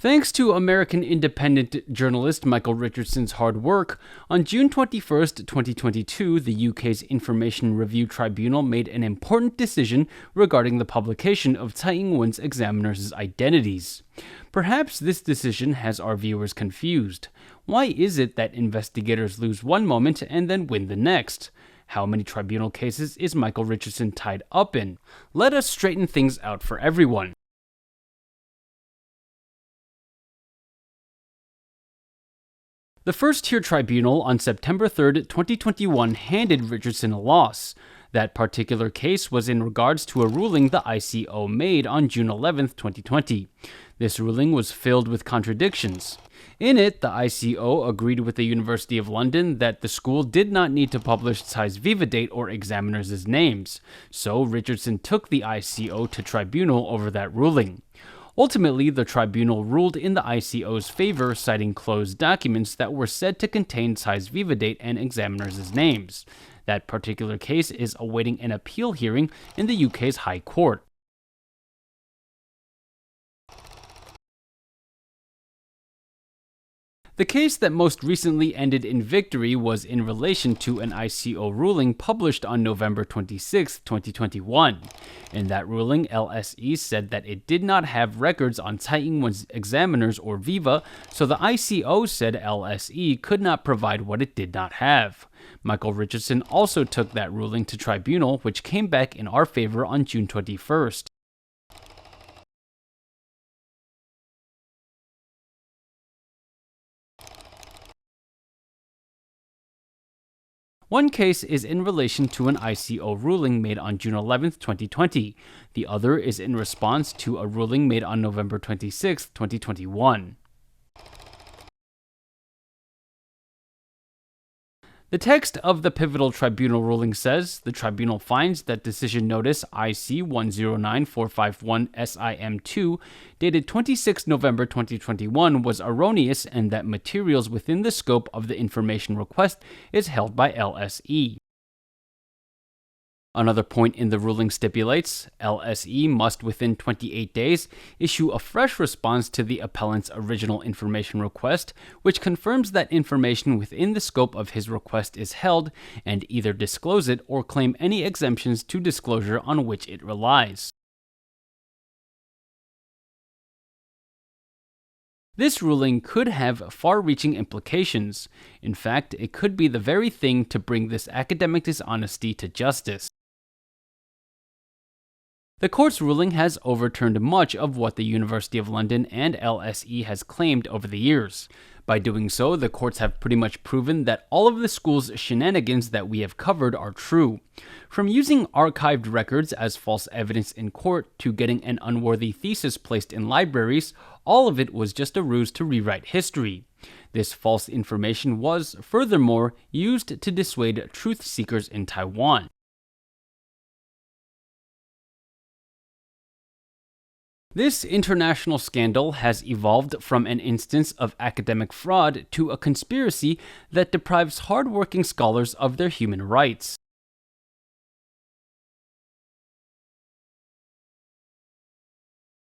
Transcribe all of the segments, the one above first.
Thanks to American independent journalist Michael Richardson's hard work, on June 21st, 2022, the UK's Information Review Tribunal made an important decision regarding the publication of Tsai Ing-wen's examiners' identities. Perhaps this decision has our viewers confused. Why is it that investigators lose one moment and then win the next? How many tribunal cases is Michael Richardson tied up in? Let us straighten things out for everyone. The first-tier tribunal on September 3, 2021 handed Richardson a loss. That particular case was in regards to a ruling the ICO made on June 11, 2020. This ruling was filled with contradictions. In it, the ICO agreed with the University of London that the school did not need to publish Tsai's viva date or examiners' names, so Richardson took the ICO to tribunal over that ruling. Ultimately, the tribunal ruled in the ICO's favor, citing closed documents that were said to contain Tsai's viva date and examiners' names. That particular case is awaiting an appeal hearing in the UK's High Court. The case that most recently ended in victory was in relation to an ICO ruling published on November 26, 2021. In that ruling, LSE said that it did not have records on Tsai Ing-wen's examiners or viva, so the ICO said LSE could not provide what it did not have. Michael Richardson also took that ruling to tribunal, which came back in our favor on June 21st. One case is in relation to an ICO ruling made on June 11, 2020. The other is in response to a ruling made on November 26, 2021. The text of the pivotal tribunal ruling says, the tribunal finds that decision notice IC 109451-SIM2 dated 26 November 2021 was erroneous and that materials within the scope of the information request is held by LSE. Another point in the ruling stipulates, LSE must within 28 days issue a fresh response to the appellant's original information request, which confirms that information within the scope of his request is held, and either disclose it or claim any exemptions to disclosure on which it relies. This ruling could have far-reaching implications. In fact, it could be the very thing to bring this academic dishonesty to justice. The court's ruling has overturned much of what the University of London and LSE has claimed over the years. By doing so, the courts have pretty much proven that all of the school's shenanigans that we have covered are true. From using archived records as false evidence in court to getting an unworthy thesis placed in libraries, all of it was just a ruse to rewrite history. This false information was, furthermore, used to dissuade truth seekers in Taiwan. This international scandal has evolved from an instance of academic fraud to a conspiracy that deprives hardworking scholars of their human rights.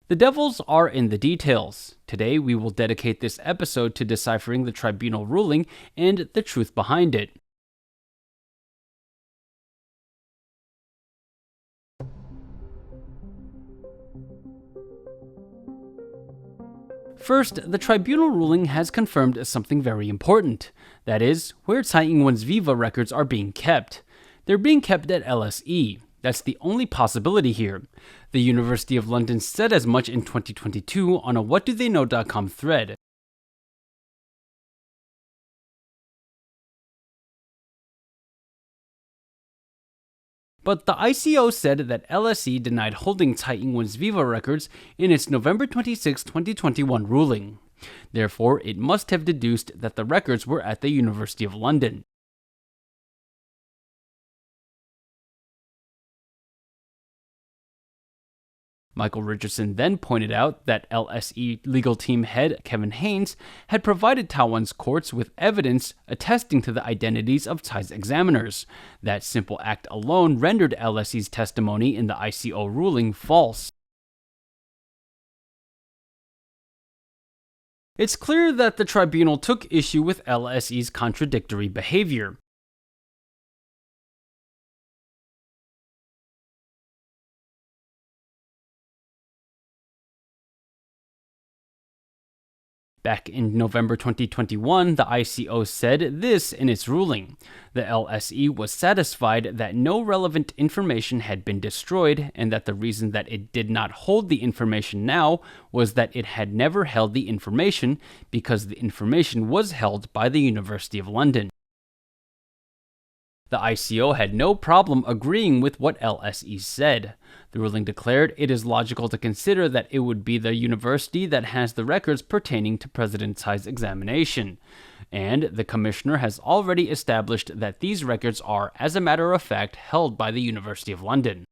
The devils are in the details. Today, we will dedicate this episode to deciphering the tribunal ruling and the truth behind it. First, the tribunal ruling has confirmed something very important. That is, where Tsai Ing-wen's viva records are being kept. They're being kept at LSE. That's the only possibility here. The University of London said as much in 2022 on a whatdottheyknow.com thread. But the ICO said that LSE denied holding Tsai Ing-wen's viva records in its November 26, 2021 ruling. Therefore, it must have deduced that the records were at the University of London. Michael Richardson then pointed out that LSE legal team head Kevin Haynes had provided Taiwan's courts with evidence attesting to the identities of Tsai's examiners. That simple act alone rendered LSE's testimony in the ICO ruling false. It's clear that the tribunal took issue with LSE's contradictory behavior. Back in November 2021, the ICO said this in its ruling. The LSE was satisfied that no relevant information had been destroyed and that the reason that it did not hold the information now was that it had never held the information because the information was held by the University of London. The ICO had no problem agreeing with what LSE said. The ruling declared it is logical to consider that it would be the university that has the records pertaining to President Tsai's examination, and the commissioner has already established that these records are, as a matter of fact, held by the University of London.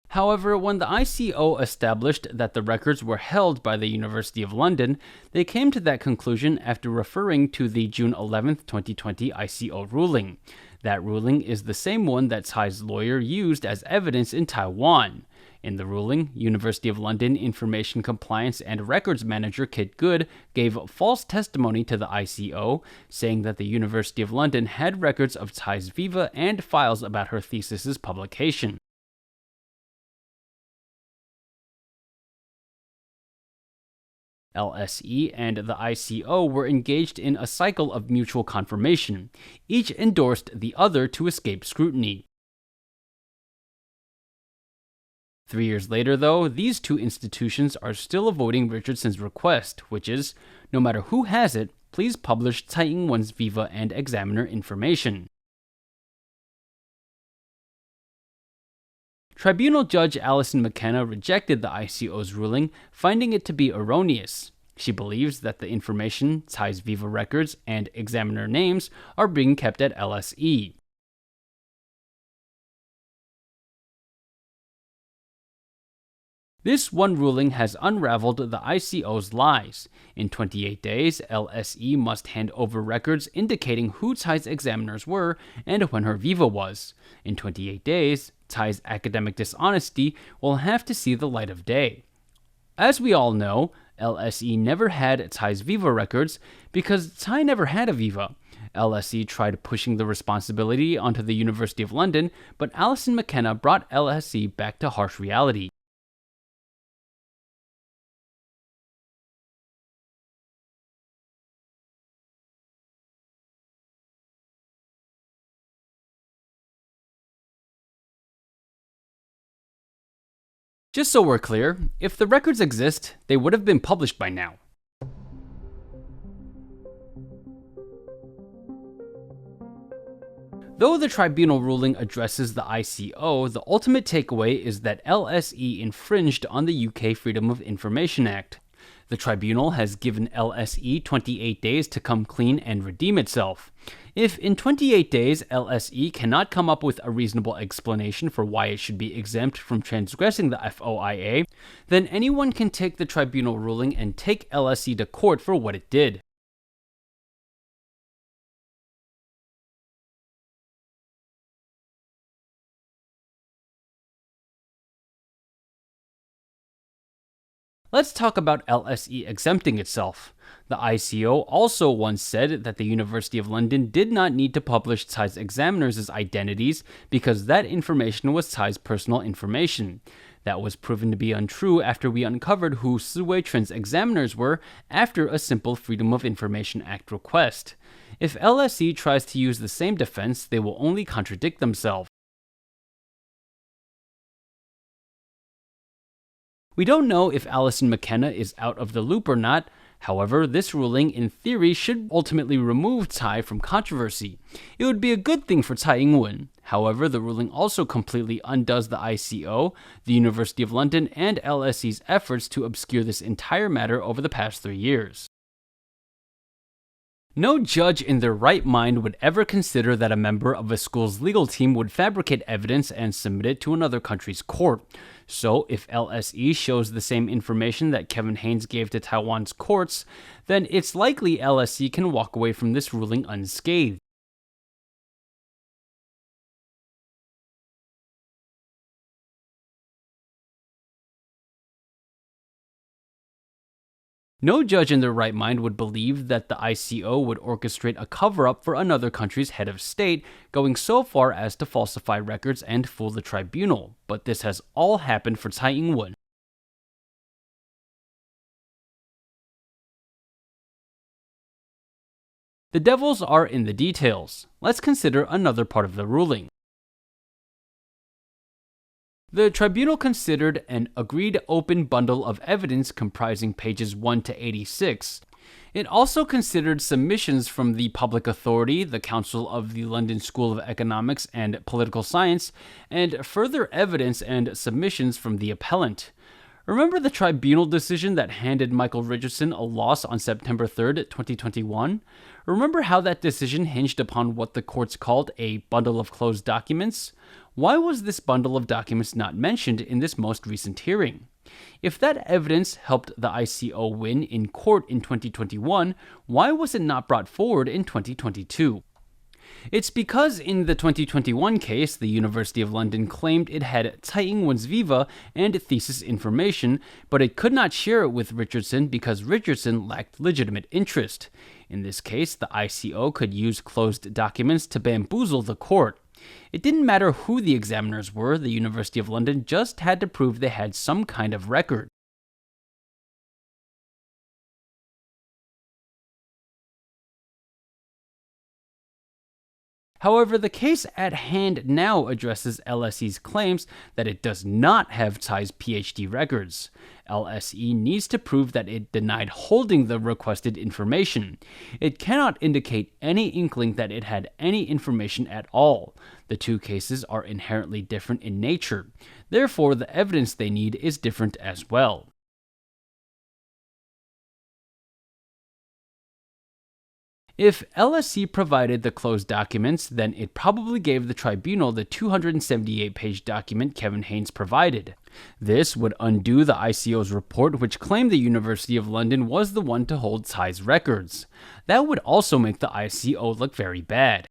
However, when the ICO established that the records were held by the University of London, they came to that conclusion after referring to the June 11, 2020 ICO ruling. That ruling is the same one that Tsai's lawyer used as evidence in Taiwan. In the ruling, University of London Information Compliance and Records Manager Kit Good gave false testimony to the ICO, saying that the University of London had records of Tsai's viva and files about her thesis's publication. LSE and the ICO were engaged in a cycle of mutual confirmation. Each endorsed the other to escape scrutiny. 3 years later, though, these two institutions are still avoiding Richardson's request, which is, no matter who has it, please publish Tsai Ing-wen's viva and examiner information. Tribunal Judge Alison McKenna rejected the ICO's ruling, finding it to be erroneous. She believes that the information, Tsai's viva records, and examiner names are being kept at LSE. This one ruling has unraveled the ICO's lies. In 28 days, LSE must hand over records indicating who Tsai's examiners were and when her viva was. In 28 days, Tsai's academic dishonesty will have to see the light of day. As we all know, LSE never had Tsai's viva records because Tsai never had a viva. LSE tried pushing the responsibility onto the University of London, but Alison McKenna brought LSE back to harsh reality. Just so we're clear, if the records exist, they would have been published by now. Though the tribunal ruling addresses the ICO, the ultimate takeaway is that LSE infringed on the UK Freedom of Information Act. The tribunal has given LSE 28 days to come clean and redeem itself. If in 28 days LSE cannot come up with a reasonable explanation for why it should be exempt from transgressing the FOIA, then anyone can take the tribunal ruling and take LSE to court for what it did. Let's talk about LSE exempting itself. The ICO also once said that the University of London did not need to publish Tsai's examiners' identities because that information was Tsai's personal information. That was proven to be untrue after we uncovered who Su Wei-chun's examiners were after a simple Freedom of Information Act request. If LSE tries to use the same defense, they will only contradict themselves. We don't know if Alison McKenna is out of the loop or not. However, this ruling, in theory, should ultimately remove Tsai from controversy. It would be a good thing for Tsai Ing-wen. However, the ruling also completely undoes the ICO, the University of London, and LSE's efforts to obscure this entire matter over the past 3 years. No judge in their right mind would ever consider that a member of a school's legal team would fabricate evidence and submit it to another country's court. So, if LSE shows the same information that Kevin Haynes gave to Taiwan's courts, then it's likely LSE can walk away from this ruling unscathed. No judge in their right mind would believe that the ICO would orchestrate a cover-up for another country's head of state, going so far as to falsify records and fool the tribunal. But this has all happened for Tsai Ing-wen. The devils are in the details. Let's consider another part of the ruling. The tribunal considered an agreed open bundle of evidence comprising pages 1 to 86. It also considered submissions from the Public Authority, the Council of the London School of Economics and Political Science, and further evidence and submissions from the appellant. Remember the tribunal decision that handed Michael Richardson a loss on September 3rd, 2021? Remember how that decision hinged upon what the courts called a bundle of closed documents? Why was this bundle of documents not mentioned in this most recent hearing? If that evidence helped the ICO win in court in 2021, why was it not brought forward in 2022? It's because in the 2021 case, the University of London claimed it had Tsai Ing-wen's viva and thesis information, but it could not share it with Richardson because Richardson lacked legitimate interest. In this case, the ICO could use closed documents to bamboozle the court. It didn't matter who the examiners were, the University of London just had to prove they had some kind of record. However, the case at hand now addresses LSE's claims that it does not have Tsai's PhD records. LSE needs to prove that it denied holding the requested information. It cannot indicate any inkling that it had any information at all. The two cases are inherently different in nature. Therefore, the evidence they need is different as well. If LSE provided the closed documents, then it probably gave the tribunal the 278-page document Kevin Haynes provided. This would undo the ICO's report, which claimed the University of London was the one to hold Tsai's records. That would also make the ICO look very bad.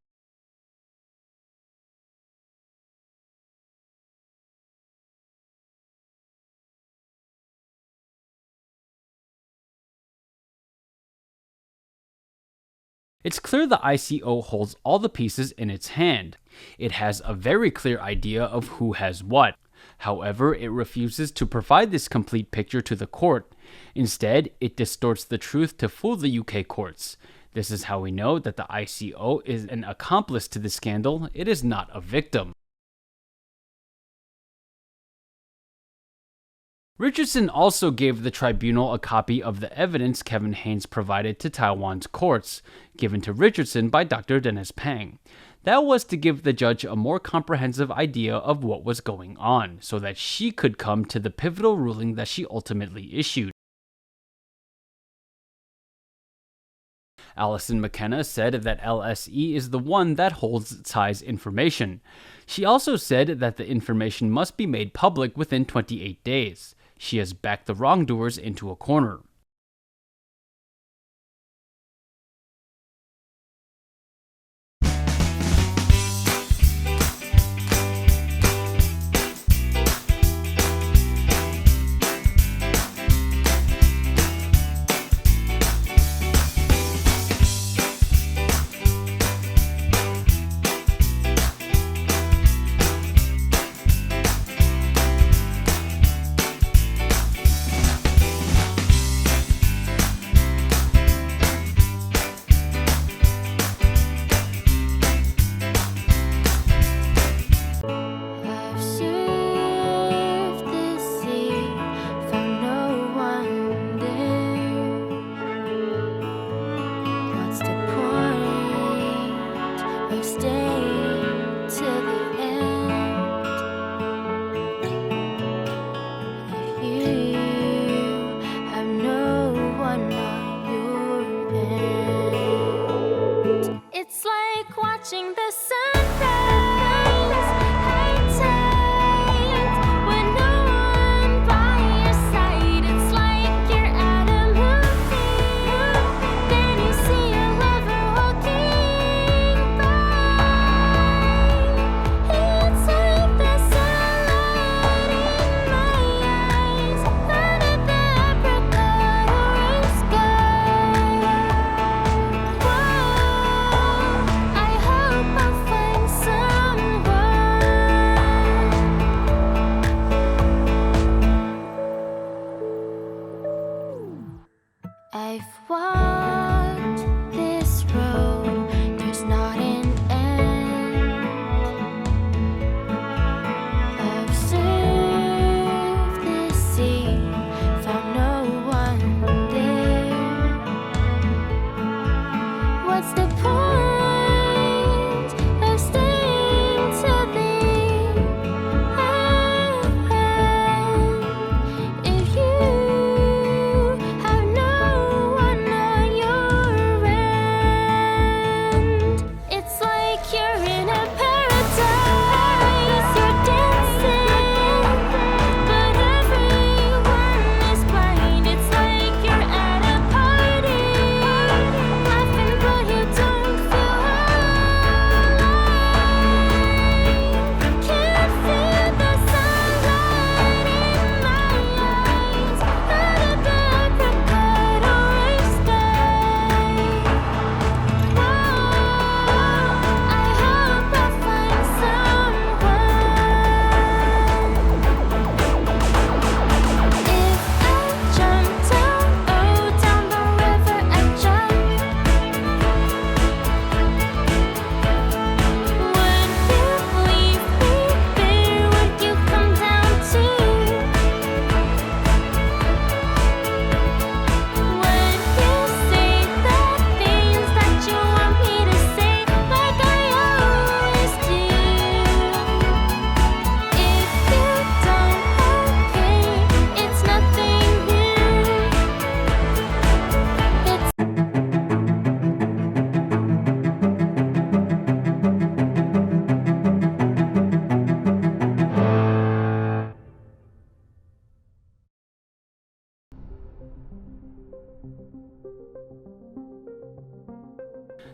It's clear the ICO holds all the pieces in its hand. It has a very clear idea of who has what. However, it refuses to provide this complete picture to the court. Instead, it distorts the truth to fool the UK courts. This is how we know that the ICO is an accomplice to the scandal. It is not a victim. Richardson also gave the tribunal a copy of the evidence Kevin Haynes provided to Taiwan's courts, given to Richardson by Dr. Dennis Pang. That was to give the judge a more comprehensive idea of what was going on, so that she could come to the pivotal ruling that she ultimately issued. Alison McKenna said that LSE is the one that holds Tsai's information. She also said that the information must be made public within 28 days. She has backed the wrongdoers into a corner.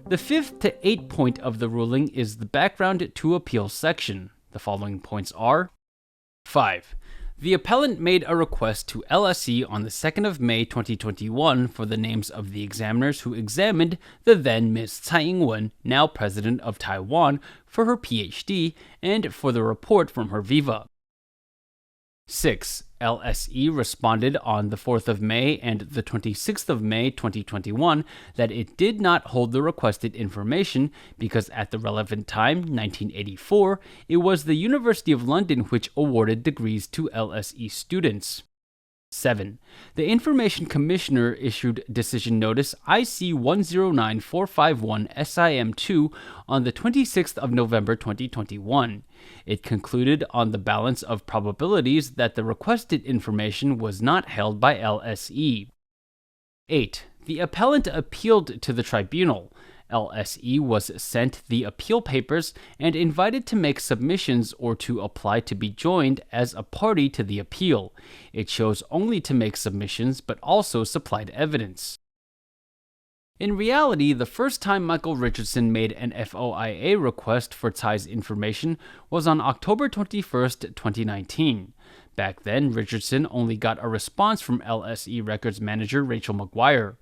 The 5th to 8th point of the ruling is the background to appeal section. The following points are: 5. The appellant made a request to LSE on the 2nd of May 2021 for the names of the examiners who examined the then Ms. Tsai Ing-wen, now president of Taiwan, for her PhD and for the report from her viva. 6. LSE responded on the 4th of May and the 26th of May 2021 that it did not hold the requested information because at the relevant time, 1984, it was the University of London which awarded degrees to LSE students. 7. The Information Commissioner issued Decision Notice IC 109451 SIM2 on the 26th of November 2021. It concluded on the balance of probabilities that the requested information was not held by LSE. 8. The appellant appealed to the tribunal. LSE was sent the appeal papers and invited to make submissions or to apply to be joined as a party to the appeal. It chose only to make submissions but also supplied evidence. In reality, the first time Michael Richardson made an FOIA request for Tsai's information was on October 21st, 2019. Back then, Richardson only got a response from LSE Records manager Rachel McGuire.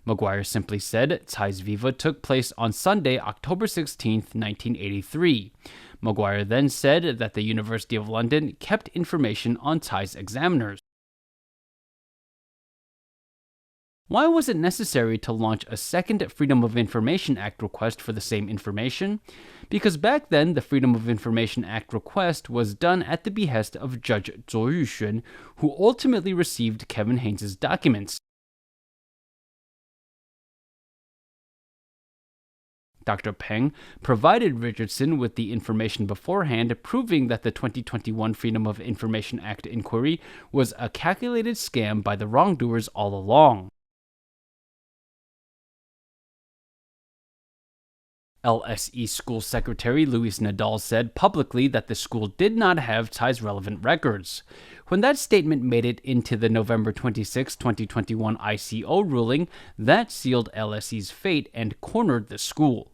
McGuire simply said Tsai's viva took place on Sunday, October 16, 1983. McGuire then said that the University of London kept information on Tsai's examiners. Why was it necessary to launch a second Freedom of Information Act request for the same information? Because back then, the Freedom of Information Act request was done at the behest of Judge Zhou Yuxuan, who ultimately received Kevin Haynes' documents. Dr. Peng provided Richardson with the information beforehand, proving that the 2021 Freedom of Information Act inquiry was a calculated scam by the wrongdoers all along. LSE School Secretary Luis Nadal said publicly that the school did not have Tsai's relevant records. When that statement made it into the November 26, 2021 ICO ruling, that sealed LSE's fate and cornered the school.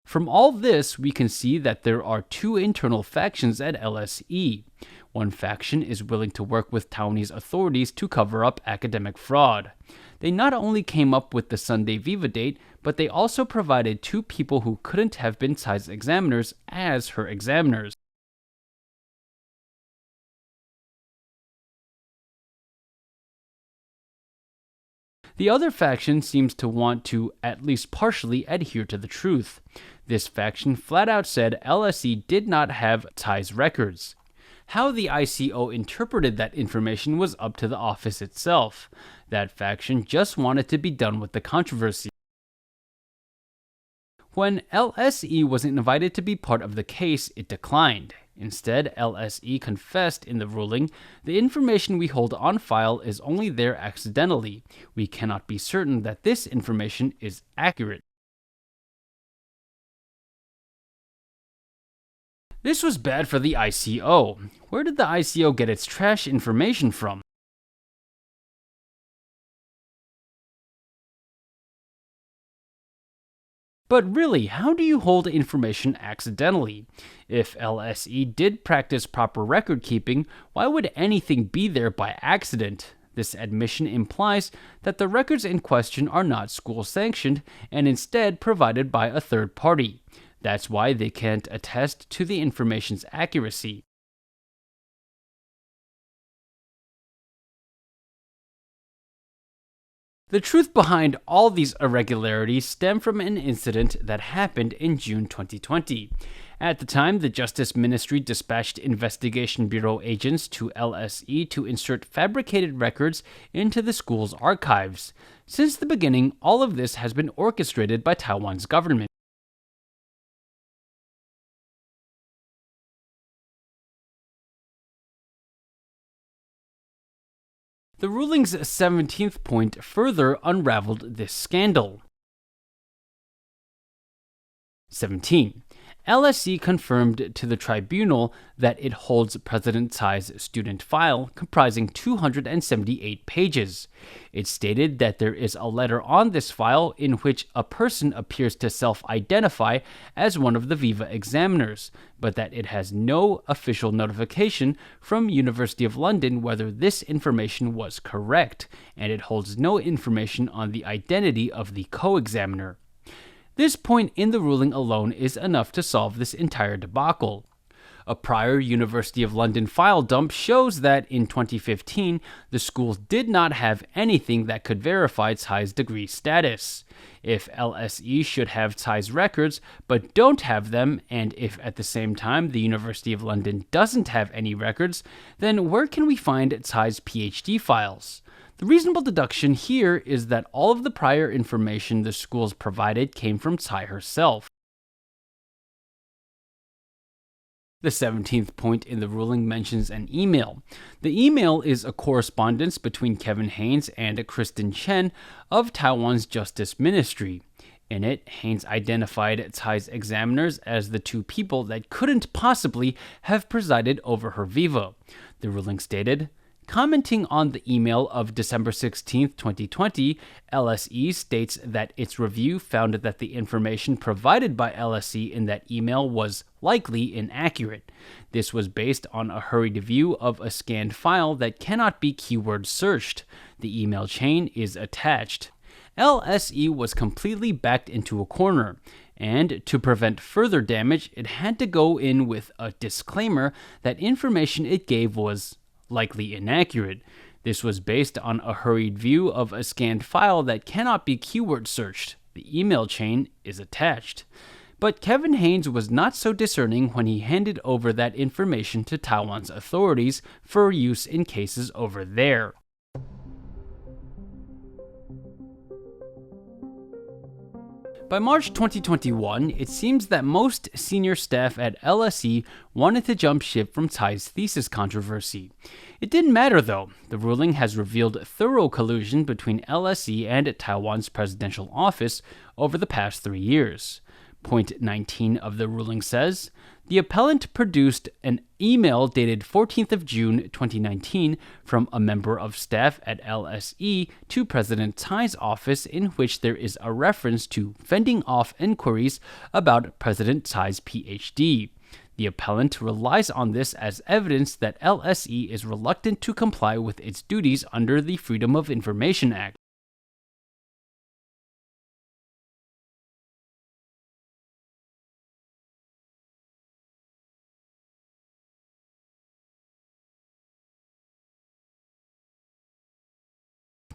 From all this, we can see that there are two internal factions at LSE. One faction is willing to work with Taiwanese authorities to cover up academic fraud. They not only came up with the Sunday viva date, but they also provided two people who couldn't have been Tsai's examiners as her examiners. The other faction seems to want to at least partially adhere to the truth. This faction flat out said LSE did not have Tsai's records. How the ICO interpreted that information was up to the office itself. That faction just wanted to be done with the controversy. When LSE was invited to be part of the case, it declined. Instead, LSE confessed in the ruling, the information we hold on file is only there accidentally. We cannot be certain that this information is accurate. This was bad for the ICO. Where did the ICO get its trash information from? But really, how do you hold information accidentally? If LSE did practice proper record keeping, why would anything be there by accident? This admission implies that the records in question are not school-sanctioned and instead provided by a third party. That's why they can't attest to the information's accuracy. The truth behind all these irregularities stem from an incident that happened in June 2020. At the time, the Justice Ministry dispatched Investigation Bureau agents to LSE to insert fabricated records into the school's archives. Since the beginning, all of this has been orchestrated by Taiwan's government. The ruling's 17th point further unraveled this scandal. 17. LSE confirmed to the tribunal that it holds President Tsai's student file comprising 278 pages. It stated that there is a letter on this file in which a person appears to self-identify as one of the Viva examiners, but that it has no official notification from University of London whether this information was correct, and it holds no information on the identity of the co-examiner. This point in the ruling alone is enough to solve this entire debacle. A prior University of London file dump shows that in 2015, the school did not have anything that could verify Tsai's degree status. If LSE should have Tsai's records but don't have them, and if at the same time the University of London doesn't have any records, then where can we find Tsai's PhD files? The reasonable deduction here is that all of the prior information the schools provided came from Tsai herself. The 17th point in the ruling mentions an email. The email is a correspondence between Kevin Haynes and Kristen Chen of Taiwan's Justice Ministry. In it, Haynes identified Tsai's examiners as the two people that couldn't possibly have presided over her viva. The ruling stated, commenting on the email of December 16, 2020, LSE states that its review found that the information provided by LSE in that email was likely inaccurate. This was based on a hurried view of a scanned file that cannot be keyword searched. The email chain is attached. LSE was completely backed into a corner, and to prevent further damage, it had to go in with a disclaimer that information it gave was likely inaccurate. This was based on a hurried view of a scanned file that cannot be keyword searched. The email chain is attached. But Kevin Haynes was not so discerning when he handed over that information to Taiwan's authorities for use in cases over there. By March 2021, it seems that most senior staff at LSE wanted to jump ship from Tsai's thesis controversy. It didn't matter though. The ruling has revealed thorough collusion between LSE and Taiwan's presidential office over the past 3 years. Point 19 of the ruling says, the appellant produced an email dated 14th of June 2019 from a member of staff at LSE to President Tsai's office in which there is a reference to fending off inquiries about President Tsai's PhD. The appellant relies on this as evidence that LSE is reluctant to comply with its duties under the Freedom of Information Act.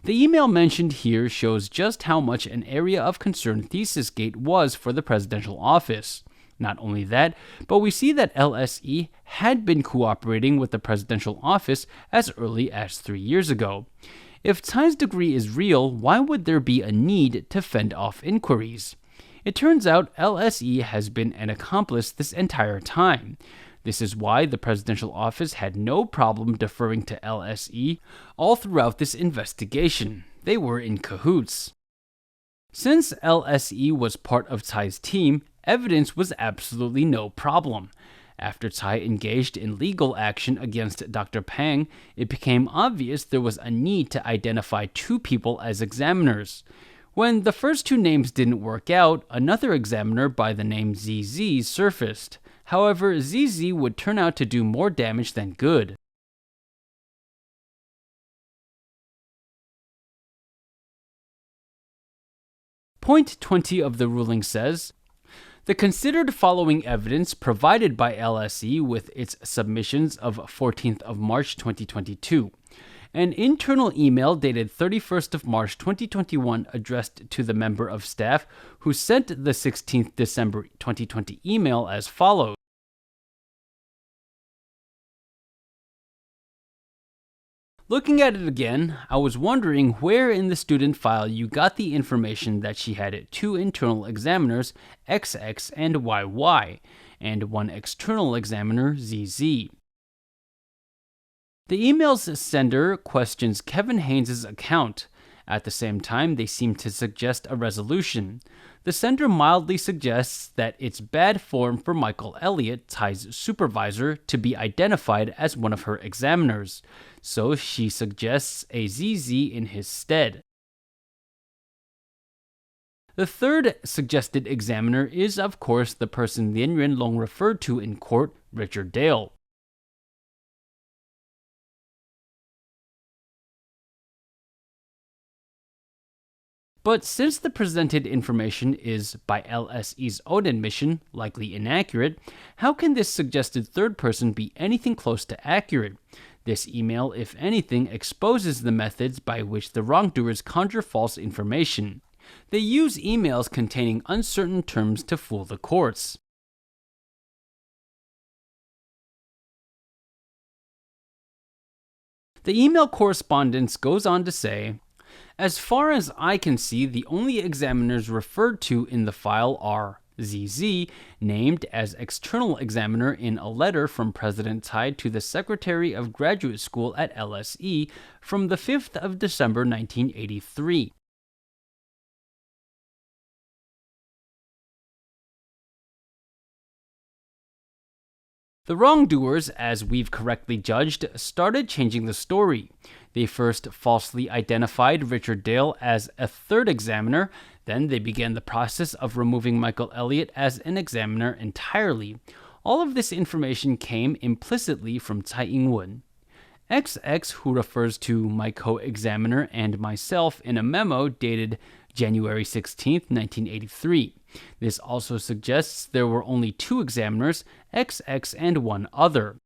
The email mentioned here shows just how much an area of concern ThesisGate was for the presidential office. Not only that, but we see that LSE had been cooperating with the presidential office as early as 3 years ago. If Tsai's degree is real, why would there be a need to fend off inquiries? It turns out LSE has been an accomplice this entire time. This is why the presidential office had no problem deferring to LSE all throughout this investigation. They were in cahoots. Since LSE was part of Tsai's team, evidence was absolutely no problem. After Tsai engaged in legal action against Dr. Pang, it became obvious there was a need to identify two people as examiners. When the first two names didn't work out, another examiner by the name ZZ surfaced. However, ZZ would turn out to do more damage than good. Point 20 of the ruling says, the considered following evidence provided by LSE with its submissions of 14th of March 2022. An internal email dated 31st of March 2021 addressed to the member of staff who sent the 16th December 2020 email as follows. Looking at it again, I was wondering where in the student file you got the information that she had two internal examiners, XX and YY, and one external examiner, ZZ. The email's sender questions Kevin Haynes' account. At the same time, they seem to suggest a resolution. The sender mildly suggests that it's bad form for Michael Elliott, Tsai's supervisor, to be identified as one of her examiners, so she suggests a ZZ in his stead. The third suggested examiner is, of course, the person Lien Yuanlong referred to in court, Richard Dale. But since the presented information is, by LSE's own admission, likely inaccurate, how can this suggested third person be anything close to accurate? This email, if anything, exposes the methods by which the wrongdoers conjure false information. They use emails containing uncertain terms to fool the courts. The email correspondence goes on to say, as far as I can see, the only examiners referred to in the file are ZZ, named as external examiner in a letter from President Tsai to the Secretary of Graduate School at LSE from the 5th of December 1983. The wrongdoers, as we've correctly judged, started changing the story. They first falsely identified Richard Dale as a third examiner, then they began the process of removing Michael Elliott as an examiner entirely. All of this information came implicitly from Tsai Ing-wen. XX, who refers to my co-examiner and myself in a memo dated January 16, 1983. This also suggests there were only two examiners, XX and one other.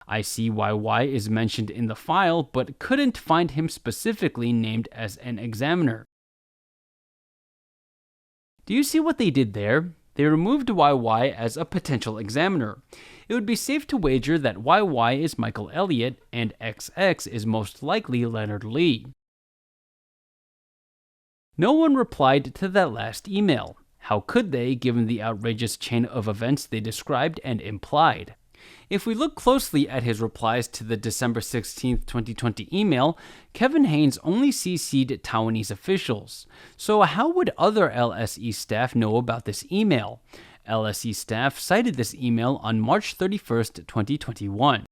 ICYY is mentioned in the file, but couldn't find him specifically named as an examiner. Do you see what they did there? They removed YY as a potential examiner. It would be safe to wager that YY is Michael Elliott and XX is most likely Leonard Lee. No one replied to that last email. How could they, given the outrageous chain of events they described and implied? If we look closely at his replies to the December 16, 2020 email, Kevin Haynes only CC'd Taiwanese officials. So how would other LSE staff know about this email? LSE staff cited this email on March 31, 2021.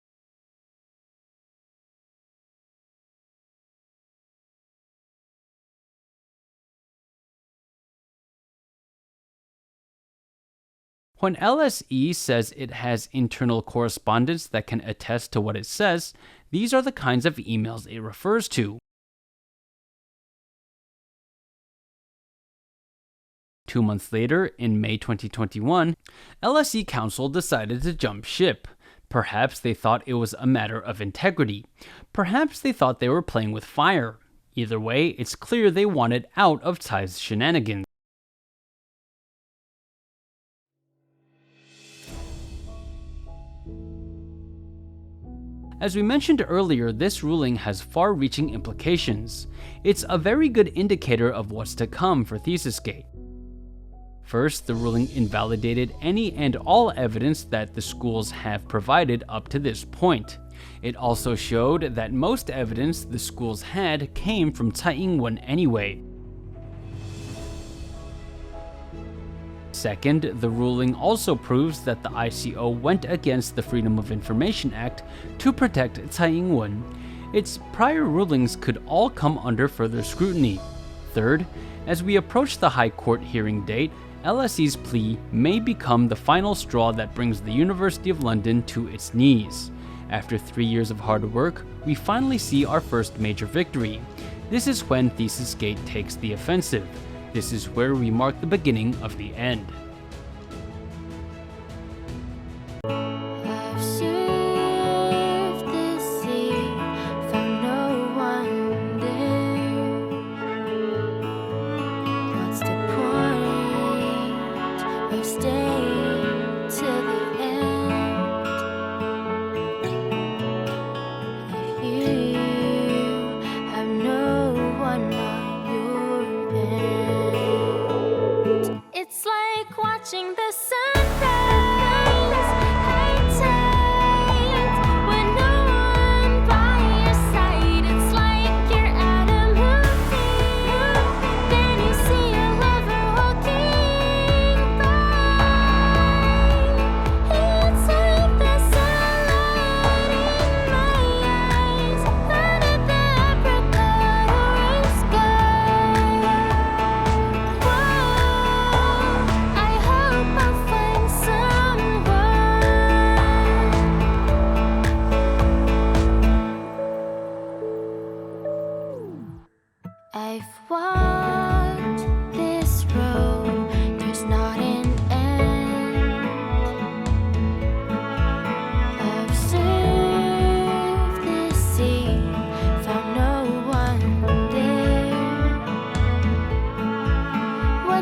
When LSE says it has internal correspondence that can attest to what it says, these are the kinds of emails it refers to. 2 months later, in May 2021, LSE Council decided to jump ship. Perhaps they thought it was a matter of integrity. Perhaps they thought they were playing with fire. Either way, it's clear they wanted out of Tsai's shenanigans. As we mentioned earlier, this ruling has far-reaching implications. It's a very good indicator of what's to come for ThesisGate. First, the ruling invalidated any and all evidence that the schools have provided up to this point. It also showed that most evidence the schools had came from Tsai Ing-wen anyway. Second, the ruling also proves that the ICO went against the Freedom of Information Act to protect Tsai Ing-wen. Its prior rulings could all come under further scrutiny. Third, as we approach the High Court hearing date, LSE's plea may become the final straw that brings the University of London to its knees. After 3 years of hard work, we finally see our first major victory. This is when ThesisGate takes the offensive. This is where we mark the beginning of the end. Watching the sunrise, high tides, with no one by your side. It's like you're at a movie.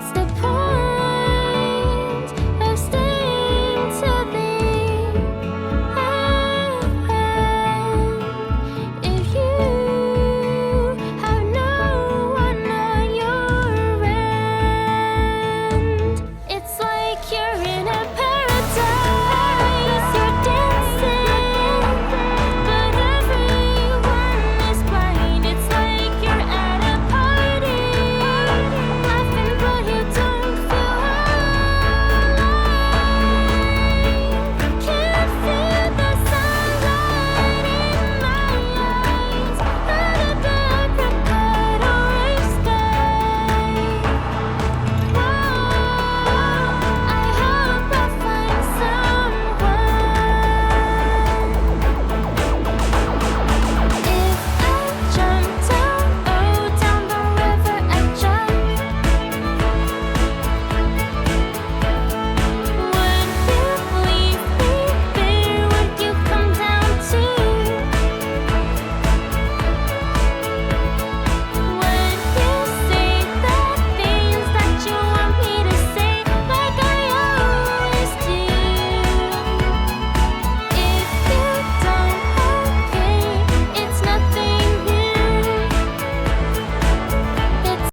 What's the point of staying till the end if you have no one on your end? It's like you're in a paradise, you're dancing, but everyone is blind. It's like you're at a party, laughing but you don't feel alive. Can't feel the sunlight in my eyes, under the apricot orange sky. I hope I find someone. If I jump down, oh, down the river I jump, would you leave me there? Would you come down too? Would you say the things that you want me to say, like I always do? If you don't, okay, it's nothing new. It's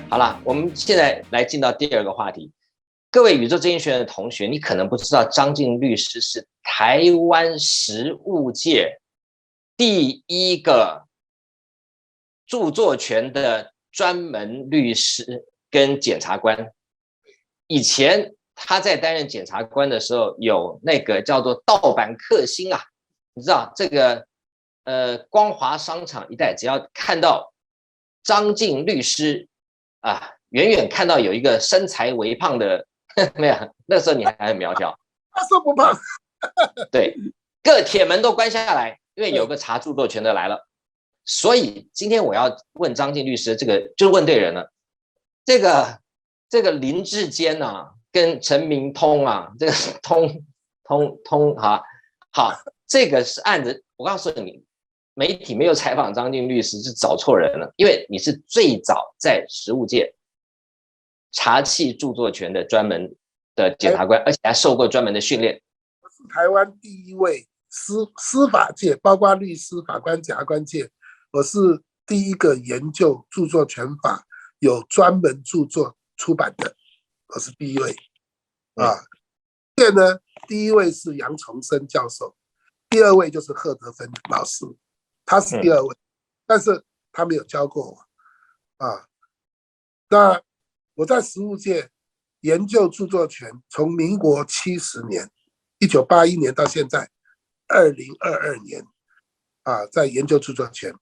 好了，我们现在来进到第二个话题。各位宇宙侦讯学院的同学，你可能不知道，张静律师是台湾实务界第一个著作权的专门律师跟检察官。以前他在担任检察官的时候，有那个叫做盗版克星啊，你知道这个光华商场一带，只要看到张静律师啊，远远看到有一个身材微胖的，没有，那时候你还很苗条，他说不胖，对，各铁门都关下来，因为有个查著作权的来了。所以今天我要问张静律师，这个就问对人了。这个林智坚啊，跟陈明通啊，这个通啊，好，这个是案子，我告诉你，媒体没有采访张静律师是找错人了，因为你是最早在实务界查缉著作权的专门的检察官，而且还受过专门的训练。我是台湾第一位司法界，包括律师、法官、检察官界，我是第一个研究著作权法有专门著作出版的，我是第一位啊。现在呢，第一位是杨崇生教授，第二位就是贺德芬老师，他是第二位，但是他没有教过我啊。那我在实务界研究著作权，从民国70年，1981年到现在2022年啊，在研究著作权。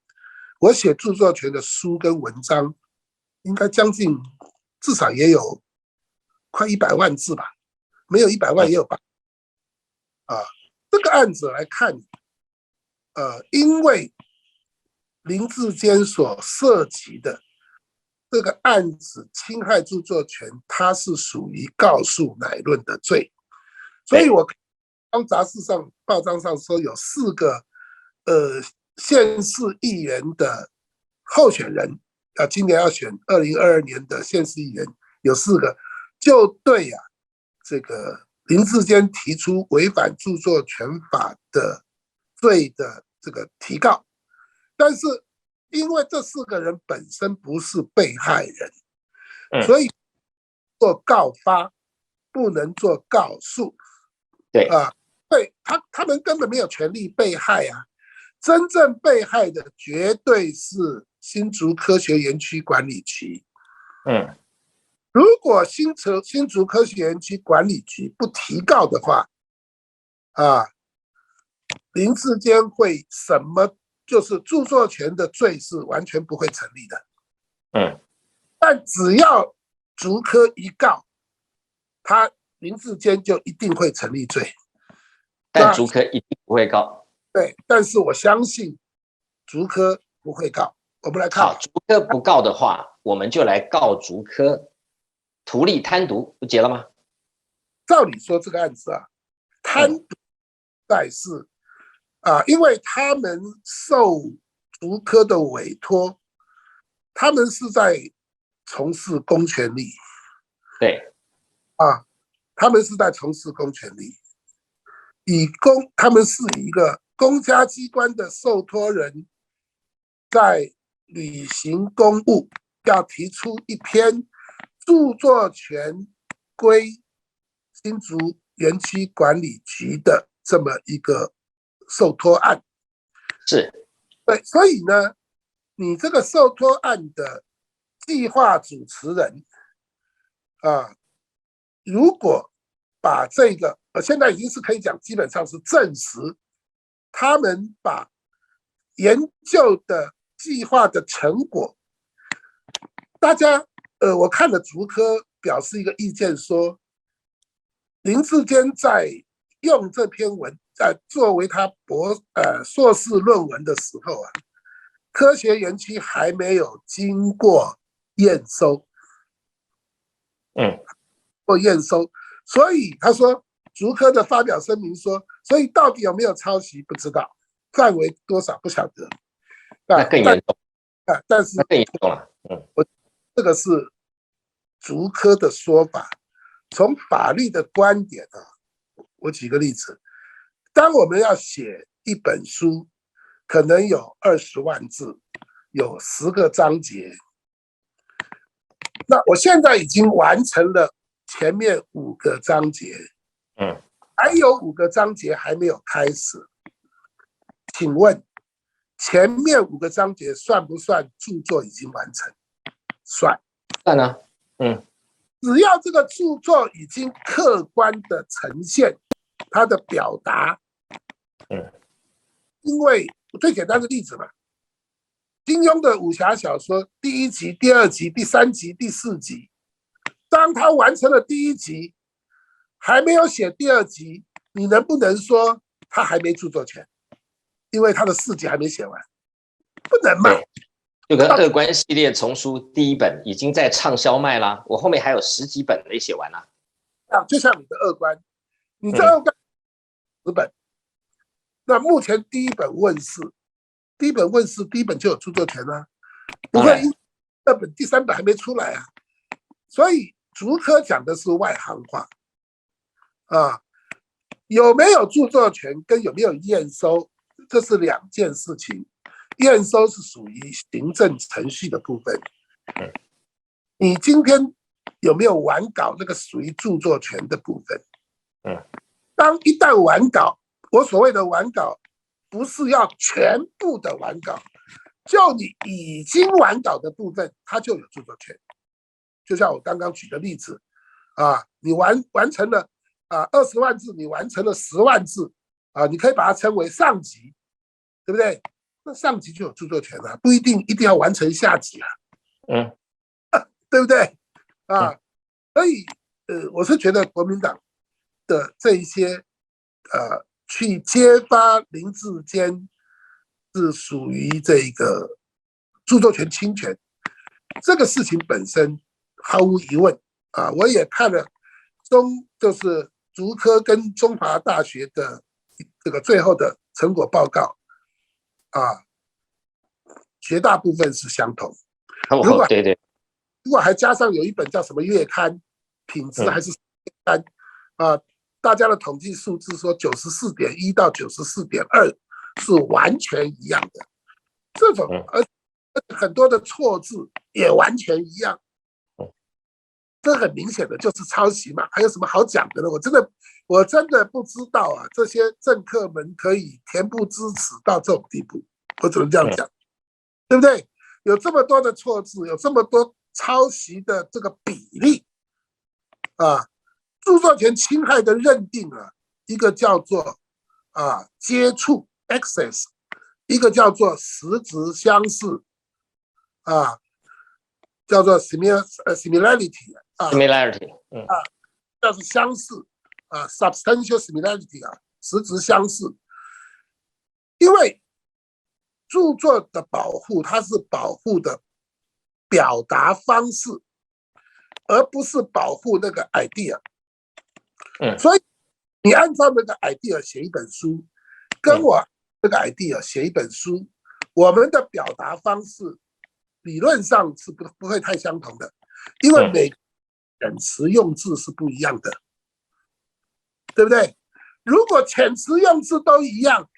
我写著作权的书跟文章，应该将近至少也有快100万字吧，没有100万也有吧。啊，这个案子来看，因为林智坚所涉及的这个案子侵害著作权，它是属于告诉乃论的罪，所以我刚杂志上、报章上说有4个县市议员的候选人，今年要选2022年的县市议员有4个，就对这个林智坚提出违反著作权法的罪的这个提告，但是因为这4个人本身不是被害人，所以做告发不能做告诉。对对，他们根本没有权利被害啊！真正被害的绝对是新竹科学园区管理局。如果新竹科学园区管理局不提告的话，林智坚会什么？就是著作权的罪是完全不会成立的。但只要竹科一告，林智坚就一定会成立罪。但竹科一定不会告。对，但是我相信竹科不会告。我们来看，好，竹科不告的话，我们就来告竹科图利贪渎，不结了吗？照理说这个案子贪渎在是因为他们受竹科的委托，他们是在从事公权力，对他们是在从事公权力，他们是一个公家机关的受托人，在履行公务，要提出一篇著作权归新竹园区管理局的这么一个受托案。是，对，所以呢，你这个受托案的计划主持人如果把这个现在已经是可以讲基本上是证实，他们把研究的计划的成果，大家我看了竹科表示一个意见说，林智坚在用这篇文作为他硕士论文的时候科学园区还没有经过验收，所以他说竹科的发表声明说，所以到底有没有抄袭不知道，范围多少不晓得。那更严重，但是那更严重了。这个是竹科的说法。从法律的观点我举个例子，当我们要写一本书，可能有20万字，有10个章节。那我现在已经完成了前面5个章节，还有5个章节还没有开始。请问前面5个章节算不算著作已经完成？算啊。只要这个著作已经客观的呈现它的表达，因为最简单的例子嘛，金庸的武侠小说第1集、第2集、第3集、第4集，当他完成了第1集，还没有写第2集，你能不能说他还没著作权？因为他的4集还没写完，不能嘛。就跟二关系列丛书第1本已经在畅销卖啦，我后面还有10几本没写完啦。就像你的2关，你这2关10本，那目前第1本问世，第1本就有著作权啊，不会因为2本、第3本还没出来啊。所以竹科讲的是外行话有没有著作权跟有没有验收，这是2件事情。验收是属于行政程序的部分，你今天有没有完稿，那个属于著作权的部分。一旦完稿，我所谓的完稿不是要全部的完稿，就你已经完稿的部分，它就有著作权。就像我刚刚举的例子你完成了20万字，你完成了10万字你可以把它称为上集，对不对？那上集就有著作权了，不一定要完成下集对不对所以我是觉得国民党的这一些去揭发林智坚是属于这个著作权侵权这个事情本身毫无疑问我也看了就是竹科跟中华大学的这个最后的成果报告绝大部分是相同。如果还加上有一本叫什么月刊，品质还是月刊大家的统计数字说94.1到94.2是完全一样的。这种而很多的错字也完全一样，这很明显的就是抄袭嘛，还有什么好讲的呢？我真的不知道这些政客们可以恬不知耻到这种地步，我只能这样讲，对不对？有这么多的错字，有这么多抄袭的这个比例著作权侵害的认定一个叫做接触 access， 一个叫做实质相似叫做 similarity 叫做相似substantial similarity 实质相似。因为著作的保护，它是保护的表达方式，而不是保护那个 idea。所以你按照那个 idea 写一本书，跟我这个 idea 写一本书，我们的表达方式理论上是不会太相同的，因为每个人词用字是不一样的，对不对？如果遣词用字都一样，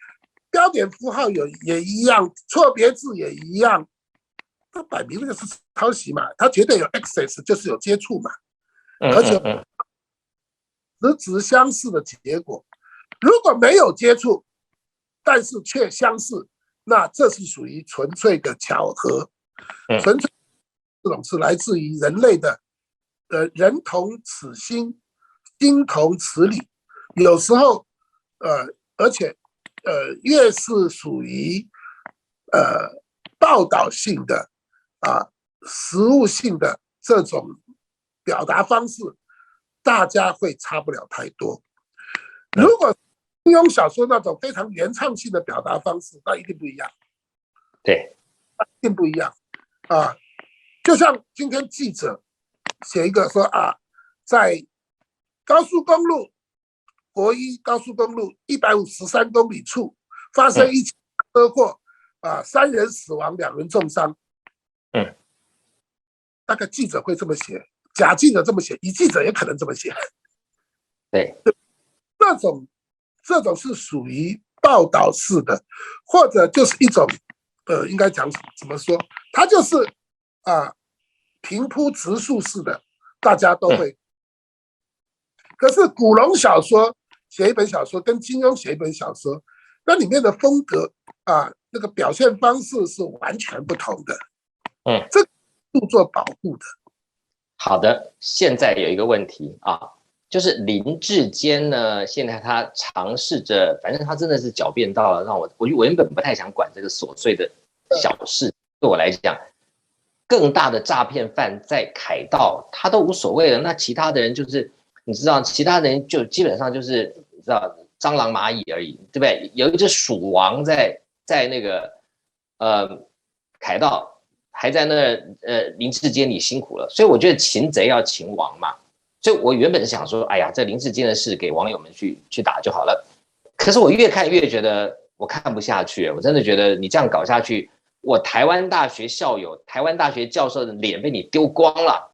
标点符号也一样，错别字也一样，那摆明了就是抄袭嘛，它绝对有 access， 就是有接触嘛，而且实质相似的结果。如果没有接触，但是却相似，那这是属于纯粹的巧合，纯粹这种是来自于人类的人同此心，心同此理。有时候而且越是属于报道性的实务性的这种表达方式，大家会差不了太多。如果金庸小说那种非常原创性的表达方式，那一定不一样。对，一定不一样就像今天记者写一个说在高速公路国一高速公路153公里处发生一起车祸，3人死亡，2人重伤。大概记者会这么写，假记者这么写，乙记者也可能这么写。对，这种是属于报道式的，或者就是一种应该讲怎么说？它就是平铺直述式的，大家都会。可是古龙小说写一本小说，跟金庸写一本小说，那里面的风格那个表现方式是完全不同的。这是著作保护的。好的，现在有一个问题就是林智坚呢，现在他尝试着，反正他真的是狡辩到了让我原本不太想管这个琐碎的小事，对我来讲，更大的诈骗犯在凯道他都无所谓了，那其他的人就是你知道，其他人就基本上就是你知道蟑螂蚂蚁而已，对不对？有一只鼠王在那个凯道还在那林智坚你辛苦了，所以我觉得擒贼要擒王嘛。所以我原本想说，哎呀，这林智坚的事给网友们去打就好了。可是我越看越觉得我看不下去，我真的觉得你这样搞下去，我台湾大学校友、台湾大学教授的脸被你丢光了。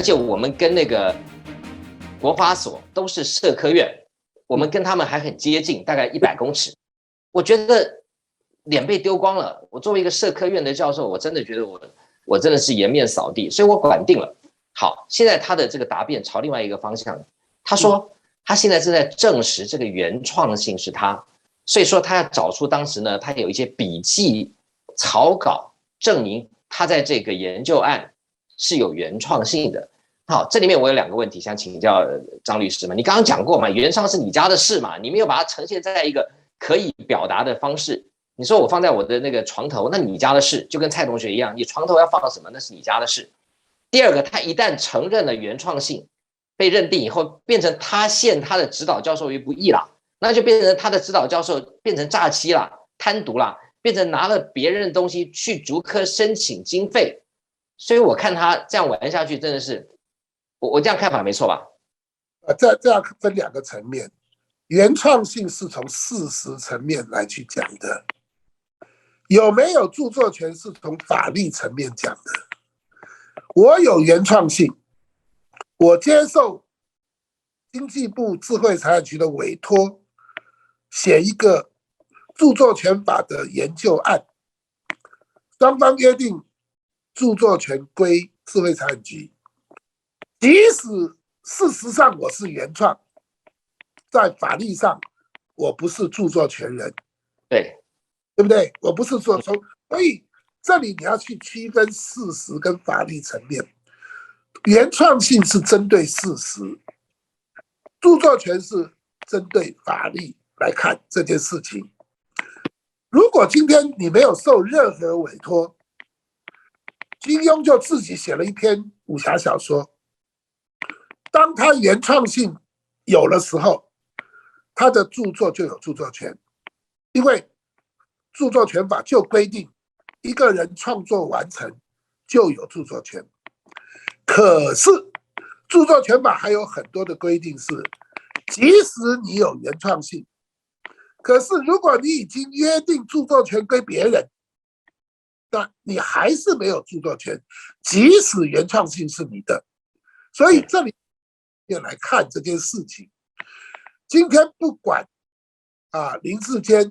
且我们跟那个国发所都是社科院，我们跟他们还很接近，大概100公尺。我觉得脸被丢光了。我作为一个社科院的教授，我真的觉得我真的是颜面扫地，所以我管定了。好，现在他的这个答辩朝另外一个方向，他说他现在正在证实这个原创性是他，所以说他要找出当时呢，他有一些笔记草稿证明他在这个研究案是有原创性的。好，这里面我有2个问题想请教张律师嘛。你刚刚讲过嘛，原创是你家的事嘛，你没有把它呈现在一个可以表达的方式。你说我放在我的那个床头，那你家的事，就跟蔡同学一样，你床头要放什么，那是你家的事。第二个，他一旦承认了原创性，被认定以后，变成他陷他的指导教授于不义了，那就变成他的指导教授变成诈欺了、贪渎了，变成拿了别人的东西去竹科申请经费。所以我看他这样玩下去，真的是，我这样看法没错吧？这样分2个层面，原创性是从事实层面来去讲的，有没有著作权是从法律层面讲的。我有原创性，我接受经济部智慧财产局的委托，写一个著作权法的研究案，双方约定著作权归智慧财产局。即使事实上我是原创，在法律上我不是著作权人，对不对？我不是所以这里你要去区分事实跟法律层面。原创性是针对事实，著作权是针对法律来看这件事情。如果今天你没有受任何委托，金庸就自己写了一篇武侠小说，当他原创性有的时候，他的著作就有著作权，因为著作权法就规定一个人创作完成就有著作权。可是著作权法还有很多的规定是，即使你有原创性，可是如果你已经约定著作权归别人，那你还是没有著作权，即使原创性是你的。所以这里来看这件事情，今天不管林智坚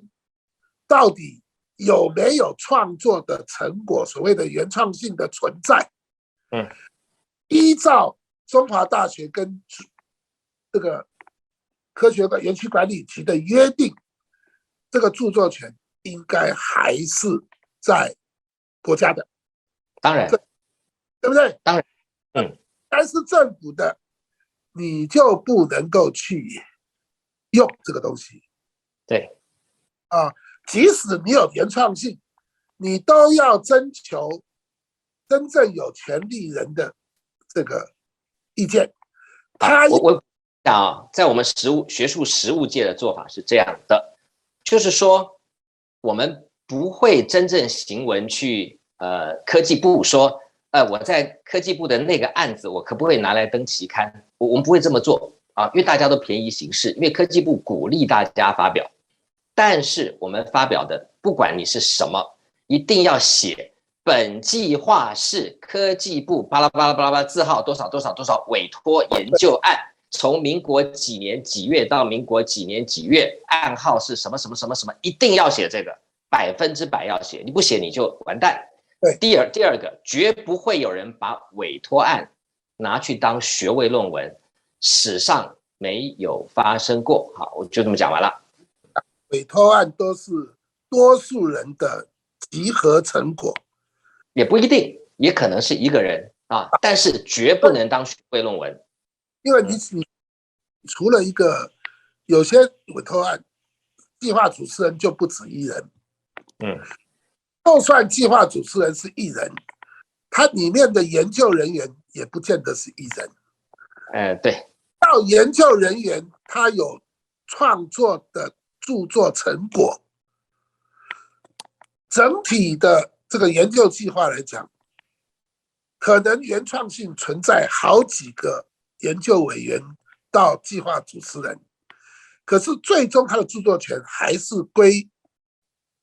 到底有没有创作的成果，所谓的原创性的存在，依照中华大学跟这个科学园区管理局的约定，这个著作权应该还是在国家的，当然，对不对？当然，但是政府的你就不能够去用这个东西，对即使你有原创性，你都要征求真正有权利人的这个意见。我想在我们学术实务界的做法是这样的，就是说我们不会真正行文去科技部说我在科技部的那个案子我可不可以拿来登期刊，我们不会这么做因为大家都便宜行事，因为科技部鼓励大家发表，但是我们发表的不管你是什么，一定要写本计划是科技部巴拉巴拉巴拉字号多少多少多少委托研究案，从民国几年几月到民国几年几月，案号是什么什么什么什么，一定要写这个，100%要写，你不写你就完蛋。第二个，绝不会有人把委托案拿去当学位论文，史上没有发生过。好，我就这么讲完了。委托案都是多数人的集合成果，也不一定，也可能是一个人但是绝不能当学位论文。因为你除了一个，有些委托案计划主持人就不止一人，就算计划主持人是一人，他里面的研究人员也不见得是一人。对，到研究人员他有创作的著作成果，整体的这个研究计划来讲，可能原创性存在好几个研究委员到计划主持人，可是最终他的著作权还是归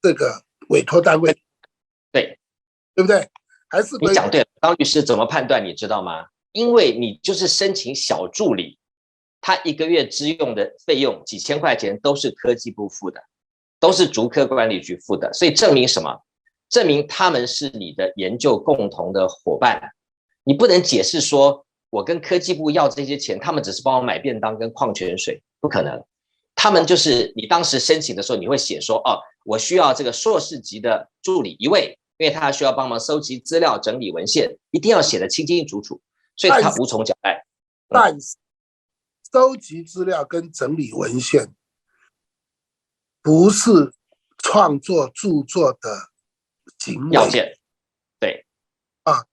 这个委托单位。对，对不对？还是你讲对了。张律师怎么判断你知道吗？因为你就是申请小助理，他1个月支用的费用几千块钱都是科技部付的，都是竹科管理局付的，所以证明什么？证明他们是你的研究共同的伙伴。你不能解释说我跟科技部要这些钱，他们只是帮我买便当跟矿泉水，不可能。他们就是你当时申请的时候，你会写说，哦，我需要这个硕士级的助理1位，因为他需要帮忙收集资料、整理文献，一定要写得清清楚楚，所以他无从交代。但是收集资料跟整理文献不是创作著作的行为要件。对啊，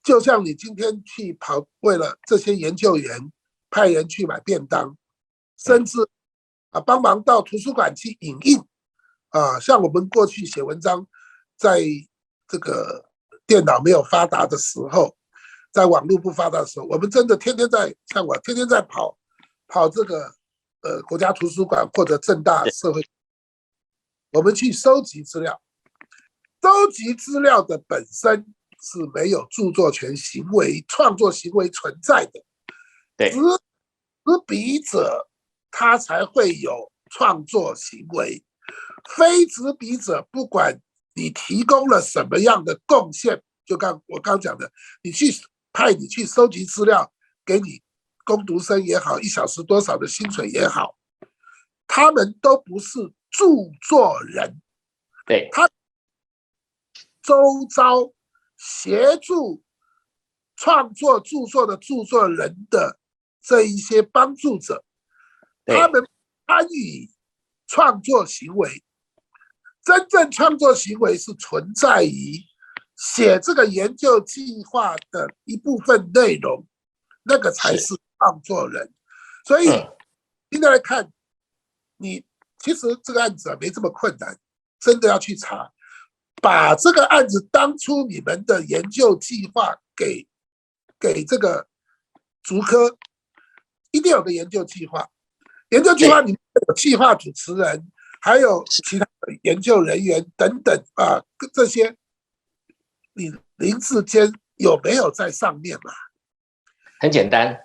就像你今天去为了这些研究员派人去买便当，甚至帮忙到图书馆去影印啊，像我们过去写文章，在这个电脑没有发达的时候，在网络不发达的时候，我们真的天天在，像我天天在跑这个国家图书馆或者政大社会，我们去收集资料。收集资料的本身是没有著作权行为、创作行为存在的，对，执笔者他才会有创作行为，非执笔者不管你提供了什么样的贡献，就我刚讲的，你去收集资料，给你工读生也好，1小时多少的薪水也好，他们都不是著作人。对，他周遭协助创作著作的著作人的这一些帮助者，他们参与创作行为。真正创作行为是存在于写这个研究计划的一部分内容，那个才是创作人。所以现在来看，其实这个案子没这么困难，真的要去查，把这个案子当初你们的研究计划给这个竹科，一定有个研究计划。研究计划里面有计划主持人，还有其他的研究人员等等啊，这些林智坚有没有在上面嘛？很简单，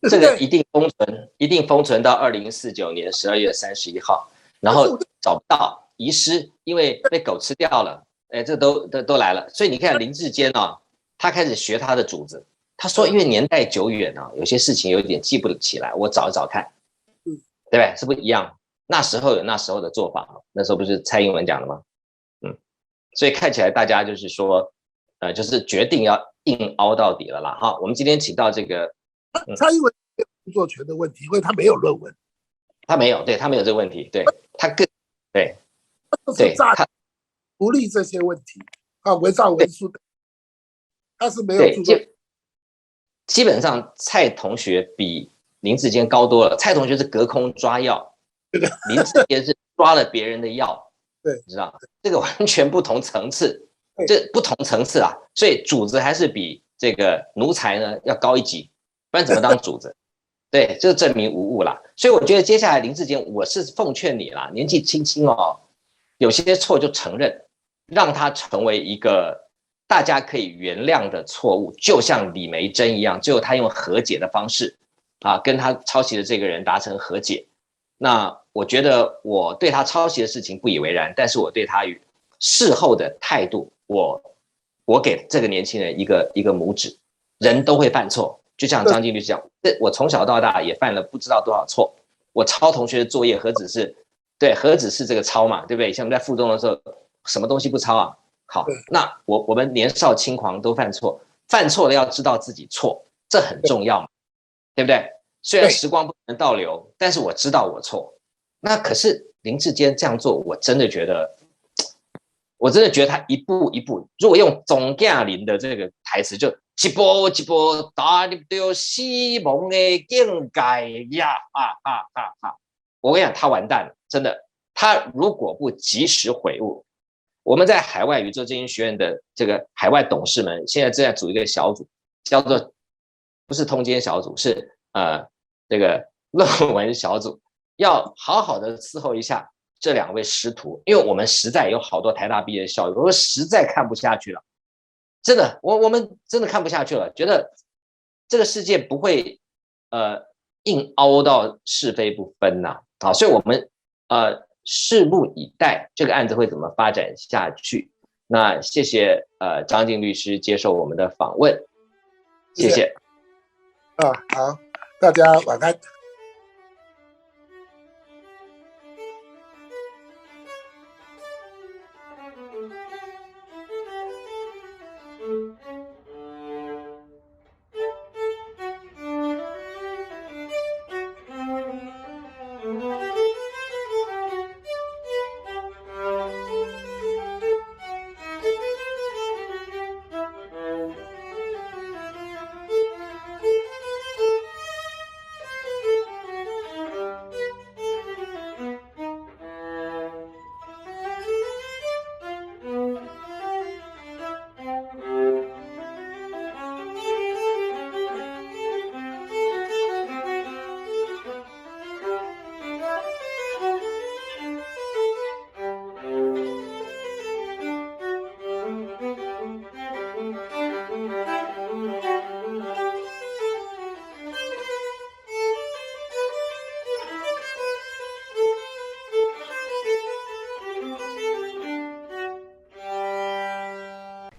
这个一定封存到2049年12月31号，然后找不到，遗失，因为被狗吃掉了。这都来了，所以你看林智坚啊，他开始学他的主子，他说因为年代久远啊，有些事情有点记不起来，我找一找看，对不对？是不是一样？那时候有那时候的做法，那时候不是蔡英文讲的吗？所以看起来大家就是说，就是决定要硬凹到底了啦。哈，我们今天请到这个蔡英文没有著作权的问题，因为他没有论文，他没有，对他没有这个问题，对他更对他不利这些问题啊，伪造文书的，他是没有著作权。基本上蔡同学比林智坚高多了，蔡同学是隔空抓药，林智坚是抓了别人的药，对，你知道这个完全不同层次，这不同层次啊，所以主子还是比这个奴才呢要高一级，不然怎么当主子？对，这证明无误啦。所以我觉得接下来林智坚，我是奉劝你啦，年纪轻轻哦，有些错就承认，让他成为一个大家可以原谅的错误，就像李梅珍一样，最后他用和解的方式啊，跟他抄袭的这个人达成和解。那我觉得我对他抄袭的事情不以为然，但是我对他事后的态度，我给这个年轻人一个拇指。人都会犯错，就像张静律师讲，我从小到大也犯了不知道多少错。我抄同学的作业，何止是这个抄嘛，对不对？像我们在附中的时候，什么东西不抄啊？好，那我们年少轻狂都犯错，犯错了要知道自己错，这很重要嘛，对不对？虽然时光不能倒流，但是我知道我错。那可是林智坚这样做，我真的觉得他一步一步，如果用总驾临的这个台词，就一步一步踏入到死亡的境界呀！我跟你讲，他完蛋了，真的。他如果不及时悔悟，我们在海外宇宙精英学院的这个海外董事们，现在正在组一个小组，叫做不是通奸小组，是这个论文小组，要好好的伺候一下这2位师徒，因为我们实在有好多台大毕业的校友，我们实在看不下去了，真的，我们真的看不下去了，觉得这个世界不会硬凹到是非不分呐、好，所以我们拭目以待这个案子会怎么发展下去。那谢谢张静律师接受我们的访问，谢谢。好，大家晚安。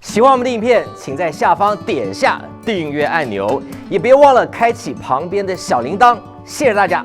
喜欢我们的影片，请在下方点下订阅按钮，也别忘了开启旁边的小铃铛。谢谢大家。